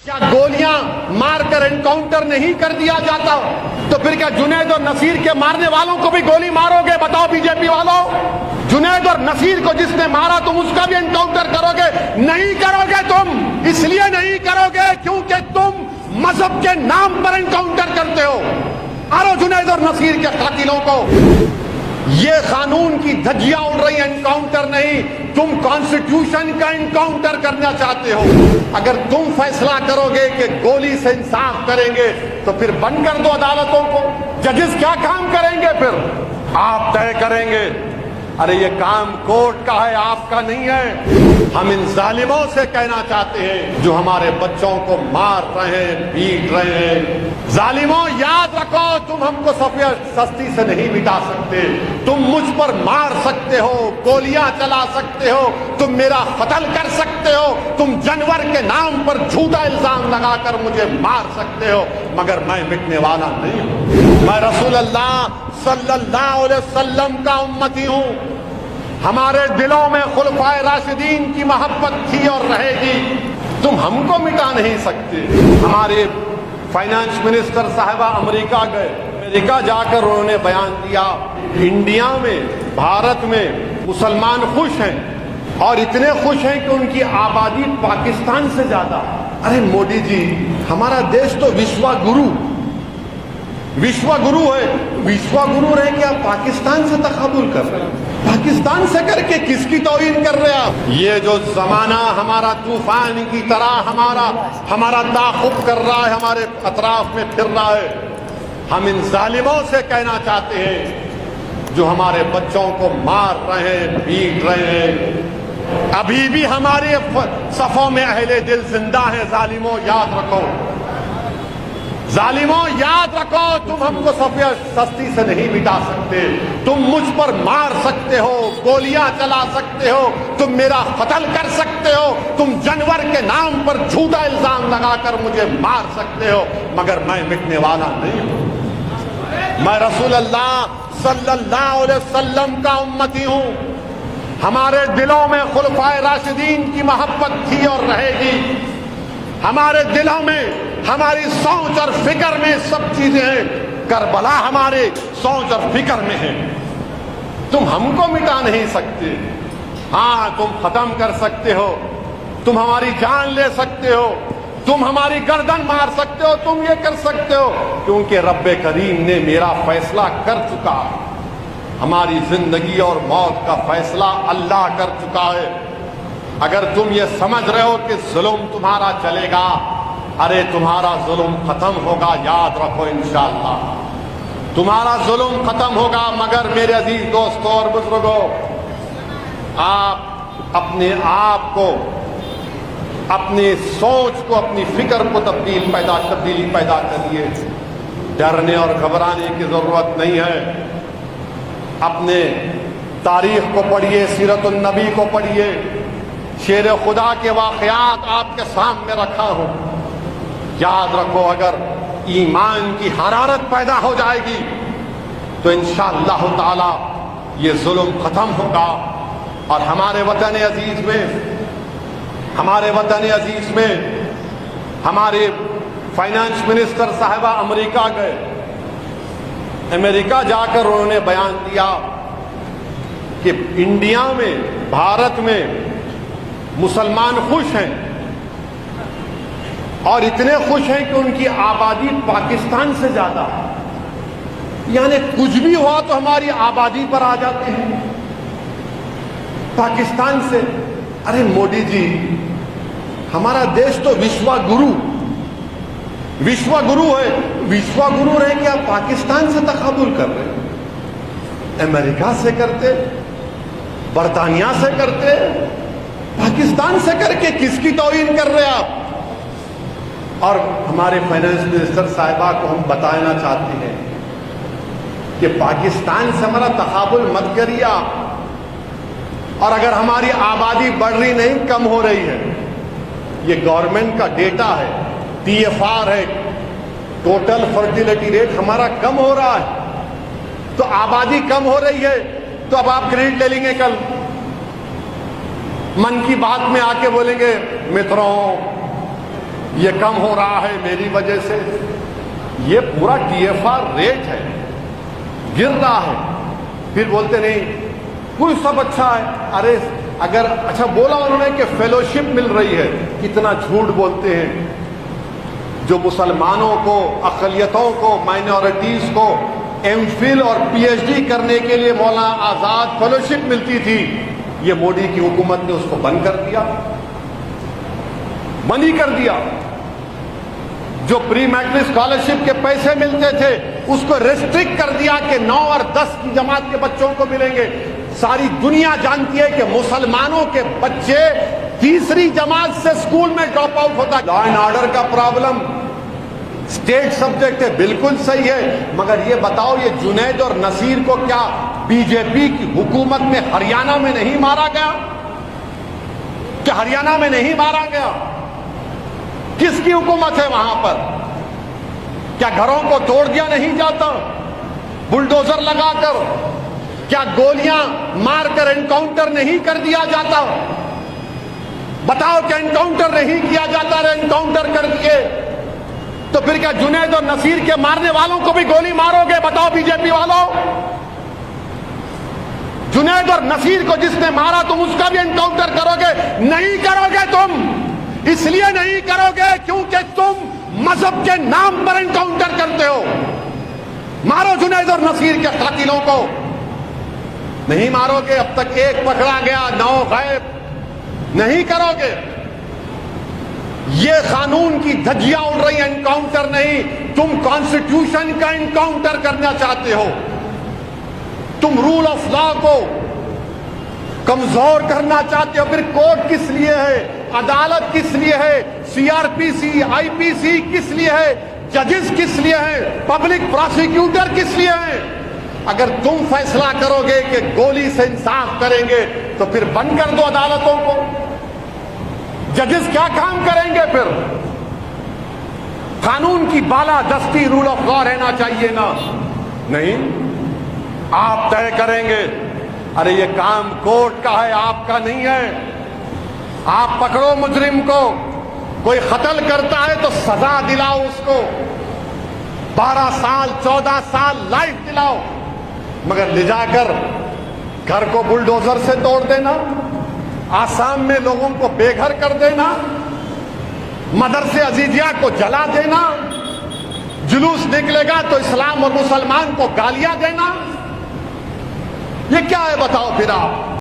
کیا گولیاں مار کر انکاؤنٹر نہیں کر دیا جاتا؟ تو پھر کیا جنید اور نصیر کے مارنے والوں کو بھی گولی مارو گے؟ بتاؤ بی جے پی والوں، جنید اور نصیر کو جس نے مارا تم اس کا بھی انکاؤنٹر کرو گے؟ نہیں کرو گے تم، اس لیے نہیں کرو گے کیونکہ تم مذہب کے نام پر انکاؤنٹر کرتے ہو۔ مارو جنید اور نصیر کے قاتلوں کو۔ یہ قانون کی دھجیاں اڑ رہی ہیں، انکاؤنٹر نہیں، تم کانسٹیٹیوشن کا انکاؤنٹر کرنا چاہتے ہو۔ اگر تم فیصلہ کرو گے کہ گولی سے انصاف کریں گے تو پھر بند کر دو عدالتوں کو، ججز کیا کام کریں گے؟ پھر آپ طے کریں گے۔ ارے یہ کام کورٹ کا ہے، آپ کا نہیں ہے۔ ہم ان ظالموں سے کہنا چاہتے ہیں جو ہمارے بچوں کو مار رہے ہیں، پیٹ رہے ہیں۔ ظالموں یاد رکھو، تم ہم کو سستی سے نہیں مٹا سکتے۔ تم مجھ پر مار سکتے ہو، گولیاں چلا سکتے ہو، تم میرا قتل کر سکتے ہو، تم جانور کے نام پر جھوٹا الزام لگا کر مجھے مار سکتے ہو، مگر میں مٹنے والا نہیں ہوں۔ میں رسول اللہ صلی اللہ علیہ وسلم کا امتی ہوں۔ ہمارے دلوں میں خلفائے راشدین کی محبت تھی اور رہے گی۔ تم ہم کو مٹا نہیں سکتے۔ ہمارے فائنانس منسٹر صاحبہ امریکہ گئے، امریکہ جا کر انہوں نے بیان دیا انڈیا میں، بھارت میں مسلمان خوش ہیں اور اتنے خوش ہیں کہ ان کی آبادی پاکستان سے زیادہ۔ ارے مودی جی، ہمارا دیش تو وشوا گرو ہے، وشوا گرو رہے کہ آپ پاکستان سے تقابل کر رہے ہیں؟ پاکستان سے کر کے کس کی توہین کر رہے آپ؟ یہ جو زمانہ ہمارا طوفان کی طرح ہمارا تعاقب کر رہا ہے، ہمارے اطراف میں پھر رہا ہے، ہم ان ظالموں سے کہنا چاہتے ہیں جو ہمارے بچوں کو مار رہے ہیں، پیٹ رہے ہیں۔ ابھی بھی ہمارے صفوں میں اہل دل زندہ ہیں۔ ظالموں یاد رکھو، ظالموں یاد رکھو، تم ہم کو سستی سے نہیں مٹا سکتے۔ تم مجھ پر مار سکتے ہو، گولیاں چلا سکتے ہو، تم میرا قتل کر سکتے ہو، تم جانور کے نام پر جھوٹا الزام لگا کر مجھے مار سکتے ہو، مگر میں مٹنے والا نہیں ہوں۔ میں رسول اللہ صلی اللہ علیہ وسلم کا امتی ہوں۔ ہمارے دلوں میں خلفائے راشدین کی محبت تھی اور رہے گی۔ ہمارے دلوں میں، ہماری سوچ اور فکر میں سب چیزیں ہیں۔ کربلا ہمارے سوچ اور فکر میں ہے۔ تم ہم کو مٹا نہیں سکتے۔ ہاں تم ختم کر سکتے ہو، تم ہماری جان لے سکتے ہو، تم ہماری گردن مار سکتے ہو، تم یہ کر سکتے ہو، کیونکہ رب کریم نے میرا فیصلہ کر چکا۔ ہماری زندگی اور موت کا فیصلہ اللہ کر چکا ہے۔ اگر تم یہ سمجھ رہے ہو کہ ظلم تمہارا چلے گا، ارے تمہارا ظلم ختم ہوگا، یاد رکھو انشاءاللہ تمہارا ظلم ختم ہوگا۔ مگر میرے عزیز دوستوں اور بزرگوں، آپ اپنے آپ کو، اپنی سوچ کو، اپنی فکر کو تبدیلی پیدا کریے۔ ڈرنے اور گھبرانے کی ضرورت نہیں ہے۔ اپنے تاریخ کو پڑھیے، سیرت النبی کو پڑھیے، شیر خدا کے واقعات آپ کے سامنے رکھا ہوں۔ یاد رکھو، اگر ایمان کی حرارت پیدا ہو جائے گی تو انشاءاللہ تعالی یہ ظلم ختم ہوگا۔ اور ہمارے وطن عزیز میں ہمارے فائنانس منسٹر صاحبہ امریکہ گئے، امریکہ جا کر انہوں نے بیان دیا کہ انڈیا میں، بھارت میں مسلمان خوش ہیں اور اتنے خوش ہیں کہ ان کی آبادی پاکستان سے زیادہ ہے۔ یعنی کچھ بھی ہوا تو ہماری آبادی پر آ جاتے ہیں پاکستان سے۔ ارے مودی جی، ہمارا دیش تو وشوا گرو ہے، وشوا گرو رہے کہ آپ پاکستان سے تقابل کر رہے ہیں؟ امریکہ سے کرتے، برطانیہ سے کرتے، پاکستان سے کر کے کس کی توہین کر رہے آپ؟ اور ہمارے فائنانس منسٹر صاحبہ کو ہم بتانا چاہتے ہیں کہ پاکستان سے ہمارا تقابل مت کریے آپ۔ اور اگر ہماری آبادی بڑھ رہی نہیں، کم ہو رہی ہے، یہ گورنمنٹ کا ڈیٹا ہے، TFR ہے، ٹوٹل فرٹیلیٹی ریٹ ہمارا کم ہو رہا ہے، تو آبادی کم ہو رہی ہے، تو اب آپ کریڈٹ لے لیں گے، کل من کی بات میں آ کے بولیں گے متروں یہ کم ہو رہا ہے میری وجہ سے. یہ پورا TFR ریٹ ہے, گر رہا ہے. پھر بولتے نہیں کوئی سب اچھا ہے. ارے اگر اچھا بولا انہوں نے کہ فیلوشپ مل رہی ہے, کتنا جھوٹ بولتے ہیں. جو مسلمانوں کو, اقلیتوں کو, مائنورٹیز کو MPhil اور PhD کرنے کے لیے مولانا آزاد فیلوشپ ملتی تھی, یہ مودی کی حکومت نے اس کو بند کر دیا, بند ہی کر دیا. جو پری میٹرک اسکالرشپ کے پیسے ملتے تھے اس کو ریسٹرکٹ کر دیا کہ 9 اور 10 کی جماعت کے بچوں کو ملیں گے. ساری دنیا جانتی ہے کہ مسلمانوں کے بچے تیسری جماعت سے اسکول میں ڈراپ آؤٹ ہوتا ہے. لا اینڈ آرڈر کا پرابلم اسٹیٹ سبجیکٹ ہے, بالکل صحیح ہے, مگر یہ بتاؤ یہ جنید اور نصیر کو کیا BJP کی حکومت میں ہریانہ میں نہیں مارا گیا؟ کیا ہریانہ میں نہیں مارا گیا؟ کس کی حکومت ہے وہاں پر؟ کیا گھروں کو توڑ دیا نہیں جاتا بلڈوزر لگا کر؟ کیا گولیاں مار کر انکاؤنٹر نہیں کر دیا جاتا؟ بتاؤ کہ انکاؤنٹر نہیں کیا جاتا, انکاؤنٹر کر دیے تو پھر کیا جنید اور نصیر کے مارنے والوں کو بھی گولی مارو گے؟ بتاؤ BJP والوں, جنید اور نصیر کو جس نے مارا تم اس کا بھی انکاؤنٹر کرو گے؟ نہیں کرو گے تم. اس لیے نہیں کرو گے کیونکہ تم مذہب کے نام پر انکاؤنٹر کرتے ہو. مارو جنید اور نصیر کے قاتلوں کو. نہیں مارو گے, اب تک ایک پکڑا گیا, 9 غائب. نہیں کرو گے. یہ قانون کی دھجیاں اڑ رہی ہیں, انکاؤنٹر نہیں. تم کانسٹیٹیوشن کا انکاؤنٹر کرنا چاہتے ہو, تم رول آف لا کو کمزور کرنا چاہتے ہو. پھر کورٹ کس لیے ہے, عدالت کس لیے ہے, CRPC, IPC کس لیے ہے, ججز کس لیے ہیں, پبلک پراسیکیوٹر کس لیے ہیں؟ اگر تم فیصلہ کرو گے کہ گولی سے انصاف کریں گے تو پھر بند کر دو عدالتوں کو. ججز کیا کام کریں گے پھر؟ قانون کی بالا دستی, رول آف لا رہنا چاہیے نا. نہیں, آپ طے کریں گے. ارے یہ کام کورٹ کا ہے, آپ کا نہیں ہے. آپ پکڑو مجرم کو, کوئی قتل کرتا ہے تو سزا دلاؤ اس کو, 12 سال 14 سال لائف دلاؤ. مگر لے جا کر گھر کو بلڈوزر سے توڑ دینا, آسام میں لوگوں کو بے گھر کر دینا, مدرسے عزیزیہ کو جلا دینا, جلوس نکلے گا تو اسلام اور مسلمان کو گالیاں دینا, یہ کیا ہے بتاؤ پھر آپ؟